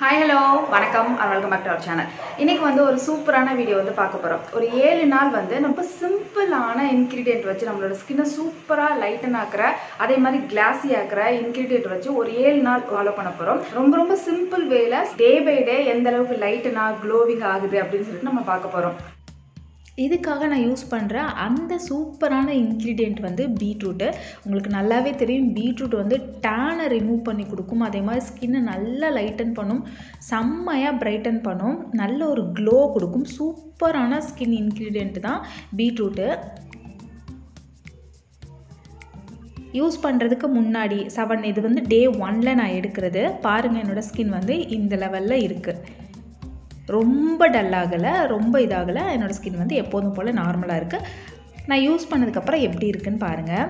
Hi, hello, வணக்கம் and welcome back to our channel. இன்னைக்கு வந்து ஒரு சூப்பரான வீடியோ வந்து பார்க்க போறோம். ஒரு 7 நாள் வந்து நம்ம சிம்பிளான இன்கிரிடியன்ட் வச்சு நம்மளோட ஸ்கின்னை சூப்பரா லைட்டன் ஆக்குற அதே மாதிரி கிளாஸி ஆக்குற இன்கிரிடியன்ட் வச்சு ஒரு 7 நாள் ஃபாலோ பண்ண போறோம். ரொம்ப சிம்பிள் வேல டே பை டே எந்த அளவுக்கு லைட்டனா க்ளோவிங் ஆகுது அப்படின்னு சொல்லிட்டு நம்ம பார்க்க போறோம். இதுக்காக நான் யூஸ் பண்ணுற அந்த சூப்பரான இன்க்ரீடியண்ட் வந்து பீட்ரூட்டு. உங்களுக்கு நல்லாவே தெரியும், பீட்ரூட் வந்து டேனை ரிமூவ் பண்ணி கொடுக்கும். அதே மாதிரி ஸ்கின்னை நல்லா லைட்டன் பண்ணும், செம்மையாக பிரைட்டன் பண்ணும், நல்ல ஒரு க்ளோ கொடுக்கும். சூப்பரான ஸ்கின் இன்க்ரீடியண்ட் தான் பீட்ரூட்டு. யூஸ் பண்ணுறதுக்கு முன்னாடி இது வந்து டே 1ல் நான் எடுக்கிறது. பாருங்கள், என்னோடய ஸ்கின் வந்து இந்த லெவலில் இருக்குது. ரொம்ப டல்லாகலை, ரொம்ப இதாகலை. என்னோடய ஸ்கின் வந்து எப்போதும் போல் நார்மலாக இருக்குது. நான் யூஸ் பண்ணதுக்கப்புறம் எப்படி இருக்குன்னு பாருங்கள்.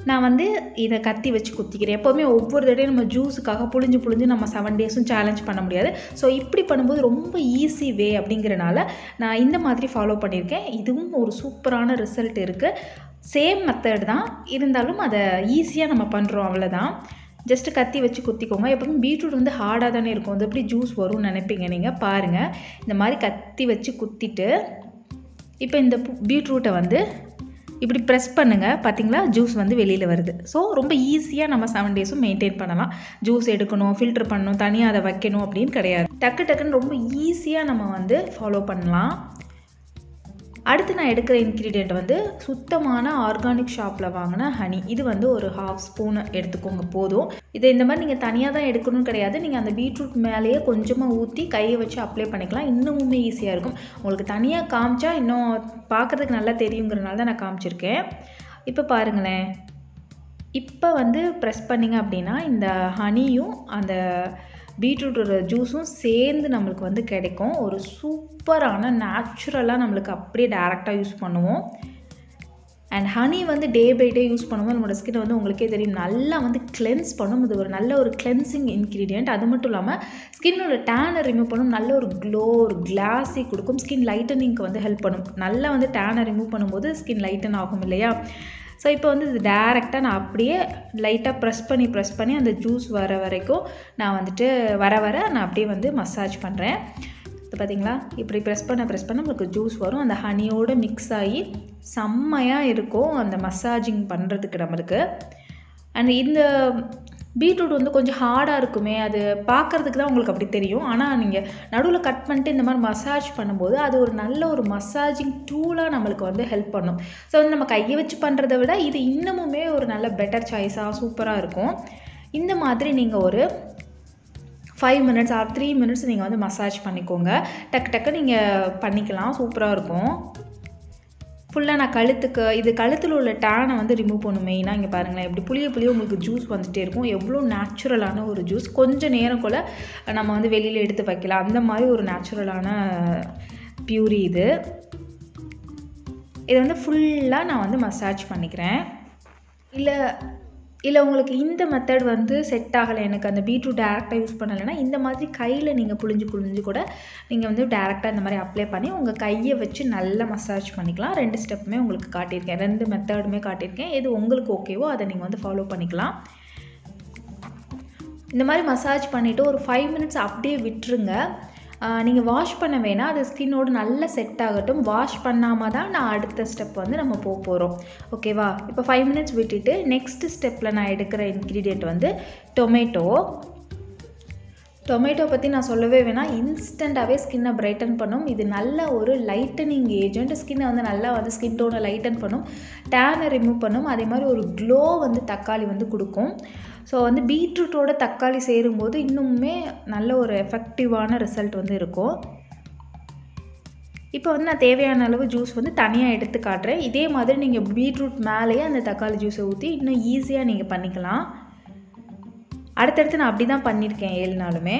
நான் வந்து இதை கத்தி வச்சு குத்திக்கிறேன். எப்போவுமே ஒவ்வொரு தடையும் நம்ம ஜூஸுக்காக புழிஞ்சு நம்ம 7 டேஸும் சேலஞ்ச் பண்ண முடியாது. ஸோ இப்படி பண்ணும்போது ரொம்ப ஈஸி வே அப்படிங்கிறனால நான் இந்த மாதிரி ஃபாலோ பண்ணியிருக்கேன். இதுவும் ஒரு சூப்பரான ரிசல்ட் இருக்குது. சேம் மெத்தட் தான், இருந்தாலும் அதை ஈஸியாக நம்ம பண்ணுறோம், அவ்வளோதான். ஜஸ்ட்டு கத்தி வச்சு குத்திக்கோங்க. எப்பவுமே பீட்ரூட் வந்து ஹார்டாக தானே இருக்கும், அது எப்படி ஜூஸ் வரும்னு நினைப்பீங்க நீங்கள். பாருங்கள், இந்த மாதிரி கத்தி வச்சு குத்திட்டு இப்போ இந்த பீட்ரூட்டை வந்து இப்படி ப்ரெஸ் பண்ணுங்கள். பார்த்திங்களா, ஜூஸ் வந்து வெளியில் வருது. ஸோ ரொம்ப ஈஸியாக நம்ம 7 டேஸும் மெயின்டைன் பண்ணலாம். ஜூஸ் எடுக்கணும், ஃபில்டர் பண்ணணும், தனியாக அதை வைக்கணும் அப்படின்னு கிடையாது. டக்குன்னு ரொம்ப ஈஸியாக நம்ம வந்து ஃபாலோ பண்ணலாம். அடுத்து நான் எடுக்கிற இன்க்ரீடியண்ட் வந்து சுத்தமான ஆர்கானிக் ஷாப்பில் வாங்கின ஹனி. இது வந்து ஒரு 1/2 ஸ்பூன் எடுத்துக்கோங்க, போதும். இதை இந்த மாதிரி நீங்கள் தனியாக தான் எடுக்கணும்னு கிடையாது. நீங்கள் அந்த பீட்ரூட் மேலேயே கொஞ்சமாக ஊற்றி கையை வச்சு அப்ளை பண்ணிக்கலாம். இன்னுமுமே ஈஸியாக இருக்கும். உங்களுக்கு தனியாக காமிச்சா இன்னும் பார்க்குறதுக்கு நல்லா தெரியுங்கிறனால தான் நான் காமிச்சிருக்கேன். இப்போ பாருங்களேன், இப்போ வந்து ப்ரெஸ் பண்ணிங்க அப்படின்னா இந்த ஹனியும் அந்த பீட்ரூட்டோட ஜூஸும் சேர்ந்து நம்மளுக்கு வந்து கிடைக்கும். ஒரு சூப்பரான நேச்சுரலாக நம்மளுக்கு அப்படியே டேரெக்டாக யூஸ் பண்ணுவோம். அண்ட் ஹனி வந்து டே பை டே யூஸ் பண்ணும்போது நம்மளோட ஸ்கின்னை வந்து உங்களுக்கே தெரியும், நல்லா வந்து கிளென்ஸ் பண்ணும். இது ஒரு நல்ல ஒரு கிளென்சிங் இன்க்ரீடியண்ட். அது மட்டும் இல்லாமல் ஸ்கின்னோட டேனை ரிமூவ் பண்ணும், நல்ல ஒரு க்ளோ, ஒரு கிளாஸி கொடுக்கும். ஸ்கின் லைட்டனிங்க்கு வந்து ஹெல்ப் பண்ணும். நல்லா வந்து டேனை ரிமூவ் பண்ணும்போது ஸ்கின் லைட்டன் ஆகும் இல்லையா. ஸோ இப்போ வந்து இது டேரெக்டாக நான் அப்படியே லைட்டாக ப்ரெஸ் பண்ணி அந்த ஜூஸ் வர வரைக்கும் நான் வந்துட்டு வர நான் அப்படியே வந்து மசாஜ் பண்ணுறேன். இது பார்த்திங்களா, இப்படி ப்ரெஸ் பண்ண நம்மளுக்கு ஜூஸ் வரும். அந்த ஹனியோடு மிக்ஸ் ஆகி செம்மையாக இருக்கும் அந்த மசாஜிங் பண்ணுறதுக்கு நம்மளுக்கு. அண்ட் இந்த பீட்ரூட் வந்து கொஞ்சம் ஹார்டாக இருக்குமே, அது பார்க்குறதுக்கு தான் உங்களுக்கு அப்படி தெரியும். ஆனால் நீங்கள் நடுவில் கட் பண்ணிட்டு இந்த மாதிரி மசாஜ் பண்ணும்போது அது ஒரு நல்ல ஒரு மசாஜிங் டூலாக நம்மளுக்கு வந்து ஹெல்ப் பண்ணும். ஸோ வந்து நம்ம கையை வச்சு பண்ணுறதை விட இது இன்னமுமே ஒரு நல்ல பெட்டர் சாய்ஸாக சூப்பராக இருக்கும். இந்த மாதிரி நீங்கள் ஒரு 5 மினிட்ஸ் ஆர் 3 மினிட்ஸ் நீங்கள் வந்து மசாஜ் பண்ணிக்கோங்க. டக்கு நீங்கள் பண்ணிக்கலாம், சூப்பராக இருக்கும். ஃபுல்லாக நான் கழுத்தில் உள்ள டேனை வந்து ரிமூவ் பண்ணும் மெயினாக. இங்கே பாருங்களேன், எப்படி புளிய உங்களுக்கு ஜூஸ் வந்துகிட்டே இருக்கும். எவ்வளோ நேச்சுரலான ஒரு ஜூஸ். கொஞ்சம் நேரம் கூட நம்ம வந்து வெளியில் எடுத்து வைக்கலாம், அந்த மாதிரி ஒரு நேச்சுரலான பியூரி இது. இதை வந்து ஃபுல்லாக நான் வந்து மசாஜ் பண்ணிக்கிறேன். இல்லை உங்களுக்கு இந்த மெத்தட் வந்து செட் ஆகலை, எனக்கு அந்த பீட்ரூட் டேரெக்டாக யூஸ் பண்ணலைன்னா இந்த மாதிரி கையில் நீங்கள் புழிஞ்சு கூட நீங்கள் வந்து டேரெக்டாக இந்த மாதிரி அப்ளை பண்ணி உங்கள் கையை வச்சு நல்லா மசாஜ் பண்ணிக்கலாம். 2 ஸ்டெப்புமே உங்களுக்கு காட்டியிருக்கேன், 2 மெத்தடுமே காட்டியிருக்கேன். எது உங்களுக்கு ஓகேவோ அதை நீங்கள் வந்து ஃபாலோ பண்ணிக்கலாம். இந்த மாதிரி மசாஜ் பண்ணிவிட்டு ஒரு 5 மினிட்ஸ் அப்படியே விட்டுருங்க. நீங்கள் வாஷ் பண்ண வேணாம், அது ஸ்கின்னோடு நல்லா செட் ஆகட்டும். வாஷ் பண்ணாமல் தான் நான் அடுத்த ஸ்டெப் வந்து நம்ம போகிறோம், ஓகேவா. இப்போ 5 மினிட்ஸ் விட்டுட்டு நெக்ஸ்ட் ஸ்டெப்பில் நான் எடுக்கிற இன்க்ரீடியண்ட் வந்து டொமேட்டோ பற்றி நான் சொல்லவே வேணாம். இன்ஸ்டண்ட்டாகவே ஸ்கின்னை பிரைட்டன் பண்ணும். இது நல்ல ஒரு லைட்டனிங் ஏஜென்ட். ஸ்கின்னை வந்து நல்லா வந்து ஸ்கின் டோனை லைட்டன் பண்ணும், டேனை ரிமூவ் பண்ணும். அதே மாதிரி ஒரு க்ளோ வந்து தக்காளி வந்து கொடுக்கும். ஸோ வந்து பீட்ரூட்டோட தக்காளி சேரும்போது இன்னுமே நல்ல ஒரு எஃபெக்டிவான ரிசல்ட் வந்து இருக்கும். இப்போ வந்து நான் தேவையான அளவு ஜூஸ் வந்து தனியாக எடுத்து காட்டுறேன். இதே மாதிரி நீங்கள் பீட்ரூட் மேலேயே அந்த தக்காளி ஜூஸை ஊற்றி இன்னும் ஈஸியாக நீங்கள் பண்ணிக்கலாம். அடுத்தடுத்து நான் அப்படி தான் பண்ணியிருக்கேன் 7 நாளுமே.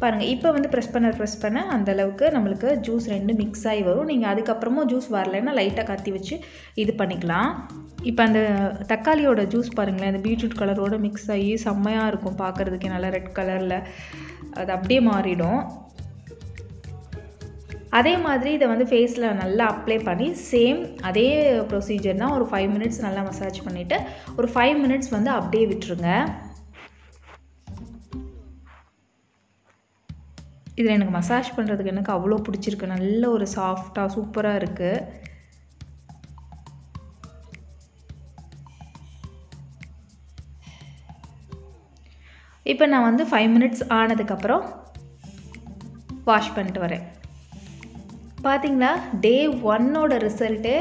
பாருங்கள், இப்போ வந்து ப்ரெஸ் பண்ண அந்தளவுக்கு நம்மளுக்கு ஜூஸ் 2 மிக்ஸ் ஆகி வரும். நீங்கள் அதுக்கப்புறமும் ஜூஸ் வரலைன்னா லைட்டாக கத்தி வச்சு இது பண்ணிக்கலாம். இப்போ அந்த தக்காளியோட ஜூஸ் பாருங்களேன், அந்த பீட்ரூட் கலரோடு மிக்ஸ் ஆகி செம்மையாக இருக்கும். பார்க்குறதுக்கே நல்லா ரெட் கலரில் அது அப்படியே மாறிடும். அதே மாதிரி இதை வந்து ஃபேஸில் நல்லா அப்ளை பண்ணி சேம் அதே ப்ரொசீஜர் தான். ஒரு 5 மினிட்ஸ் நல்லா மசாஜ் பண்ணிவிட்டு ஒரு 5 மினிட்ஸ் வந்து அப்படியே விட்டுருங்க. இதில் எனக்கு மசாஜ் பண்ணுறதுக்கு எனக்கு அவ்வளோ பிடிச்சிருக்கு. நல்ல ஒரு சாஃப்டாக சூப்பராக இருக்குது. இப்போ நான் வந்து 5 மினிட்ஸ் ஆனதுக்கப்புறம் வாஷ் பண்ணிட்டு வரேன். பார்த்தீங்களா, டே 1ஓட ரிசல்ட்டு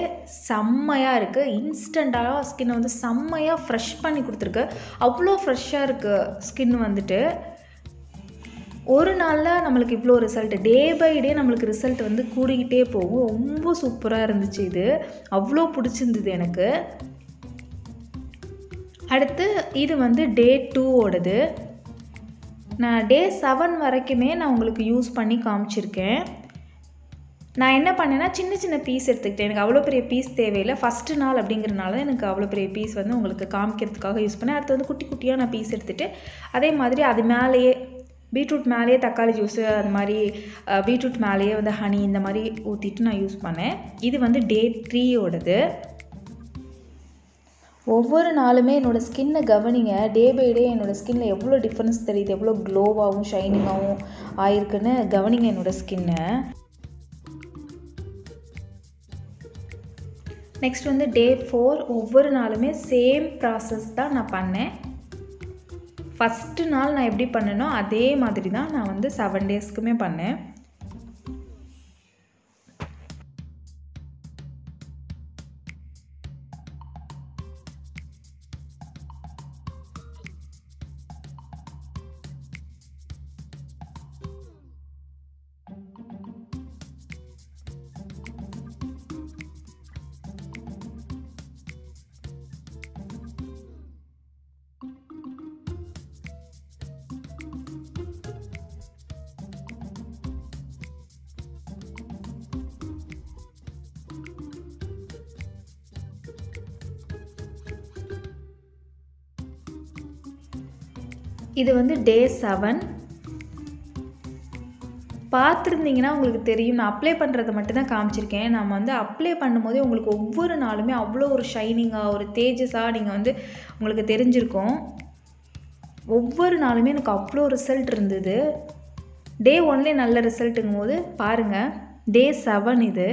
செம்மையாக இருக்குது. இன்ஸ்டண்ட்டாக ஸ்கின்னை வந்து செம்மையாக ஃப்ரெஷ் பண்ணி கொடுத்துருக்கு. அவ்வளோ ஃப்ரெஷ்ஷாக இருக்குது ஸ்கின் வந்துட்டு. ஒரு நாளில் நம்மளுக்கு இவ்வளோ ரிசல்ட், டே பை டே நம்மளுக்கு ரிசல்ட் வந்து கூடிக்கிட்டே போகும். ரொம்ப சூப்பராக இருந்துச்சு. இது அவ்வளோ பிடிச்சிருந்தது எனக்கு. அடுத்து இது வந்து டே 2ஓடது. நான் டே 7 வரைக்குமே நான் உங்களுக்கு யூஸ் பண்ணி காமிச்சிருக்கேன். நான் என்ன பண்ணேன்னா சின்ன சின்ன பீஸ் எடுத்துக்கிட்டேன். எனக்கு அவ்வளோ பெரிய பீஸ் தேவையில்லை. ஃபஸ்ட்டு நாள் அப்படிங்கிறனால எனக்கு அவ்வளோ பெரிய பீஸ் வந்து உங்களுக்கு காமிக்கிறதுக்காக யூஸ் பண்ணேன். அடுத்து வந்து குட்டி குட்டியாக நான் பீஸ் எடுத்துகிட்டு அதே மாதிரி அது மேலேயே பீட்ரூட் மேலேயே தக்காளி ஜூஸு அது மாதிரி பீட்ரூட் மேலேயே வந்து ஹனி இந்த மாதிரி ஊற்றிட்டு நான் யூஸ் பண்ணேன். இது வந்து டே 3ஓடது. ஒவ்வொரு நாளுமே என்னோடய ஸ்கின்னை கவனிங்க. டே பை டே என்னோடய ஸ்கின்னில் எவ்வளோ டிஃப்ரென்ஸ் தெரியுது, எவ்வளோ க்ளோவாகவும் ஷைனிங்காகவும் ஆயிருக்குன்னு கவனிங்க என்னோடய ஸ்கின்னை. நெக்ஸ்ட் வந்து டே 4. ஒவ்வொரு நாளுமே சேம் ப்ராசஸ் தான் நான் பண்ணேன். ஃபஸ்ட்டு நாள் நான் எப்படி பண்ணேனோ அதே மாதிரி தான் நான் வந்து 7 டேஸ்க்குமே பண்ணேன். இது வந்து டே 7. பார்த்துருந்தீங்கன்னா உங்களுக்கு தெரியும். நான் அப்ளை பண்ணுறதை மட்டும்தான் காமிச்சிருக்கேன். நம்ம வந்து அப்ளை பண்ணும்போதே உங்களுக்கு ஒவ்வொரு நாளுமே அவ்வளோ ஒரு ஷைனிங்காக ஒரு தேஜஸாக நீங்கள் வந்து உங்களுக்கு தெரிஞ்சிருக்கும். ஒவ்வொரு நாளுமே எனக்கு அவ்வளோ ரிசல்ட் இருந்தது. டே 1லே நல்ல ரிசல்ட்டுங்கும் போது பாருங்கள், டே 7 இது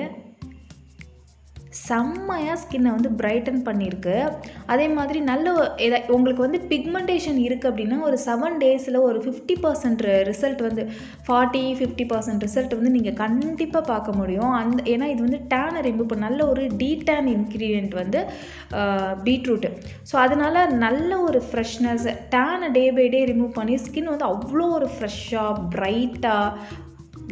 செம்மையாக ஸ்கின்னை வந்து பிரைட்டன் பண்ணியிருக்கு. அதே மாதிரி நல்ல உங்களுக்கு வந்து பிக்மெண்டேஷன் இருக்குது அப்படின்னா ஒரு 7 டேஸில் ஒரு 50% ரிசல்ட் வந்து 40-50% ரிசல்ட் வந்து நீங்கள் கண்டிப்பாக பார்க்க முடியும். ஏன்னா இது வந்து டேனை ரிமூவ் பண்ண நல்ல ஒரு டீடேன் இன்க்ரீடியன்ட் வந்து பீட்ரூட்டு. ஸோ அதனால் நல்ல ஒரு ஃப்ரெஷ்னஸ், டேனை டே பை டே ரிமூவ் பண்ணி ஸ்கின் வந்து அவ்வளோ ஒரு ஃப்ரெஷ்ஷாக பிரைட்டாக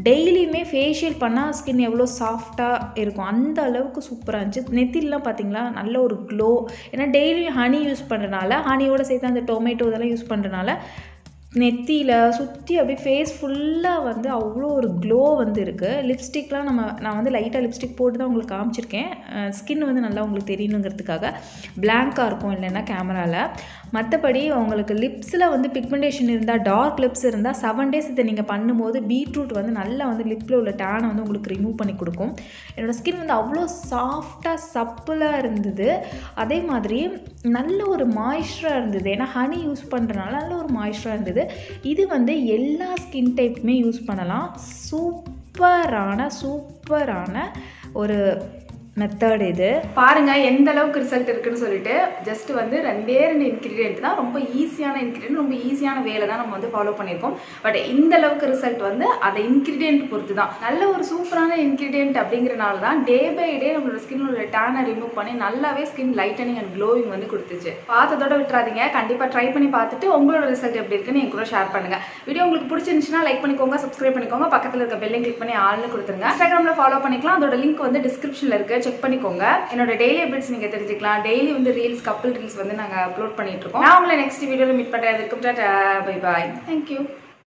டெய்லியுமே ஃபேஷியல் பண்ணால் ஸ்கின் எவ்வளோ சாஃப்டாக இருக்கும் அந்த அளவுக்கு சூப்பராக இருந்துச்சு. நெத்திலாம் பார்த்திங்களா நல்ல ஒரு க்ளோ. ஏன்னா டெய்லியும் ஹனி யூஸ் பண்ணுறனால, ஹனியோடு சேர்த்து அந்த டொமேட்டோ இதெல்லாம் யூஸ் பண்ணுறனால நெத்தியில் சுற்றி அப்படியே ஃபேஸ் ஃபுல்லாக வந்து அவ்வளோ ஒரு க்ளோ வந்து இருக்குது. லிப்ஸ்டிக்லாம் நான் வந்து லைட்டாக லிப்ஸ்டிக் போட்டு தான் உங்களுக்கு காமிச்சிருக்கேன். ஸ்கின் வந்து நல்லா உங்களுக்கு தெரியணுங்கிறதுக்காக பிளாங்காக இருக்கும் இல்லைன்னா கேமராவில். மற்றபடி உங்களுக்கு லிப்ஸில் வந்து பிக்மெண்டேஷன் இருந்தால், டார்க் லிப்ஸ் இருந்தால் 7 டேஸ் இதை நீங்கள் பண்ணும்போது பீட்ரூட் வந்து நல்லா வந்து லிப்பில் உள்ள டேனை வந்து உங்களுக்கு ரிமூவ் பண்ணி கொடுக்கும். என்னோடய ஸ்கின் வந்து அவ்வளோ சாஃப்டாக சப்புலாக இருந்தது. அதே மாதிரி நல்ல ஒரு மாய்ஸ்சராக இருந்தது. ஏன்னா ஹனி யூஸ் பண்ணுறதுனால நல்ல ஒரு மாய்ஸ்சராக இருந்தது. இது வந்து எல்லா ஸ்கின் டைப்புமே யூஸ் பண்ணலாம். சூப்பரான ஒரு மெத்தட் இது. பாருங்க எந்த அளவுக்கு ரிசல்ட் இருக்குன்னு சொல்லிட்டு. ஜஸ்ட் வந்து 2 இன்கிரீடியன்ட் தான், ரொம்ப ஈஸியான இன்கிரீடியன்ட், ரொம்ப ஈஸியான வேலை தான் நம்ம வந்து ஃபாலோ பண்ணியிருக்கோம். பட் இந்த அளவுக்கு ரிசல்ட் வந்து அதை இன்கிரீடியன்ட் பொறுத்து தான். நல்ல ஒரு சூப்பரான இன்கிரீடியன்ட் அப்படிங்கிறனால தான் டே பை டே நம்மளோட ஸ்கின்னோட டேனை ரிமூவ் பண்ணி நல்லாவே ஸ்கின் லைட்டனிங் அண்ட் க்ளோவிங் வந்து கொடுத்துச்சு. பார்த்ததோட விட்டுறாதீங்க, கண்டிப்பாக ட்ரை பண்ணி பார்த்துட்டு உங்களோட ரிசல்ட் எப்படி இருக்குன்னு என் கூட ஷேர் பண்ணுங்க. வீடியோ உங்களுக்கு பிடிச்சிருந்துச்சுன்னா லைக் பண்ணிக்கோங்க, சப்ஸ்கிரைப் பண்ணிக்கோங்க, பக்கத்தில் இருக்க பெல்லையும் கிளிக் பண்ணி ஆள்னு கொடுத்துருங்க. இன்ஸ்டாகிராமில் ஃபாலோ பண்ணிக்கலாம், அதோட லிங்க் வந்து டிஸ்கிரிப்ஷனில் இருக்கு, செக் பண்ணிக்கோங்க. என்னோட டெய்லி அப்டேட்ஸ் நீங்க தெரிஞ்சுக்கலாம். டெய்லி வந்து ரீல்ஸ், கப்பிள் ரீல்ஸ் வந்து நாங்க அப்லோட் பண்ணிட்டு இருக்கோம். நான் உங்களை நெக்ஸ்ட் வீடியோல மீட் பண்றேன். Bye bye. Thank you.